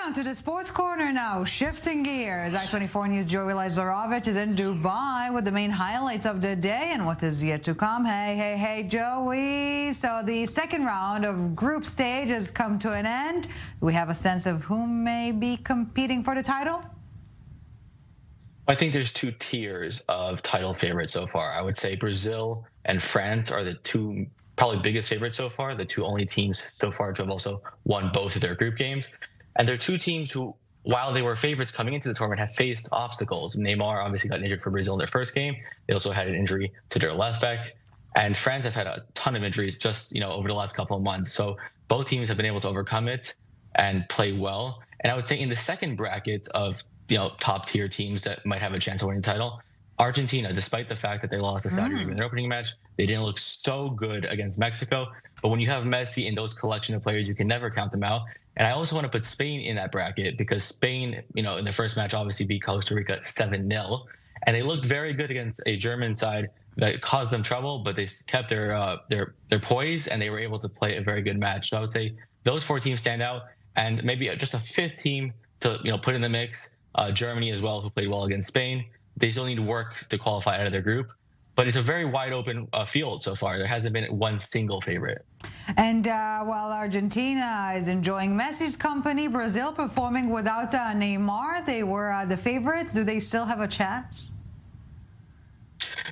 on to the sports corner now. Shifting gears, I-24 News' Joey Leizerowitz is in Dubai with the main highlights of the day and what is yet to come. Hey, Joey. So the second round of group stage has come to an end. Do we have a sense of who may be competing for the title? I think there's two tiers of title favorites so far. I would say Brazil and France are the two probably biggest favorites so far, the two only teams so far to have also won both of their group games. And they're two teams who, while they were favorites coming into the tournament, have faced obstacles. Neymar obviously got injured for Brazil in their first game. They also had an injury to their left back. And France have had a ton of injuries just, over the last couple of months. So both teams have been able to overcome it and play well. And I would say in the second bracket of, top tier teams that might have a chance of winning the title, Argentina, despite the fact that they lost to Saudi Arabia in their opening match, they didn't look so good against Mexico. But when you have Messi and those collection of players, you can never count them out. And I also want to put Spain in that bracket because Spain, in the first match, obviously beat Costa Rica 7-0. And they looked very good against a German side that caused them trouble, but they kept their poise and they were able to play a very good match. So I would say those four teams stand out, and maybe just a fifth team to put in the mix, Germany as well, who played well against Spain. They still need to work to qualify out of their group. But it's a very wide open field so far. There hasn't been one single favorite. And while Argentina is enjoying Messi's company, Brazil performing without Neymar, they were the favorites. Do they still have a chance?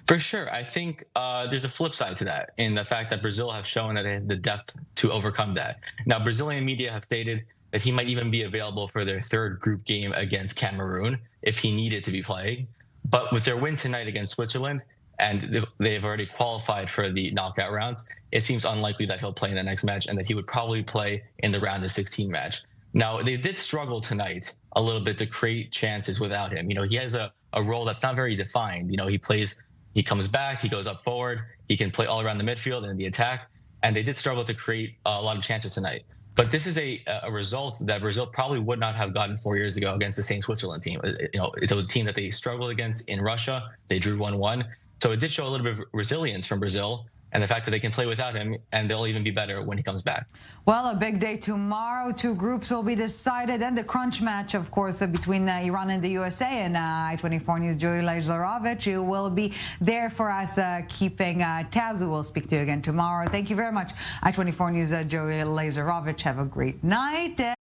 For sure. I think there's a flip side to that in the fact that Brazil have shown that they have the depth to overcome that. Now, Brazilian media have stated that he might even be available for their third group game against Cameroon if he needed to be playing. But with their win tonight against Switzerland, and they've already qualified for the knockout rounds, it seems unlikely that he'll play in the next match and that he would probably play in the round of 16 match. Now, they did struggle tonight a little bit to create chances without him. He has a role that's not very defined. He comes back, he goes up forward, he can play all around the midfield and in the attack, and they did struggle to create a lot of chances tonight. But this is a result that Brazil probably would not have gotten 4 years ago against the same Switzerland team. It was a team that they struggled against in Russia. They drew 1-1. So it did show a little bit of resilience from Brazil and the fact that they can play without him, and they'll even be better when he comes back. Well, a big day tomorrow. Two groups will be decided. And the crunch match, of course, between Iran and the USA. And I-24 News' Joey Leizerowitz, you will be there for us keeping tabs. We will speak to you again tomorrow. Thank you very much. I-24 News' Joey Leizerowitz. Have a great night.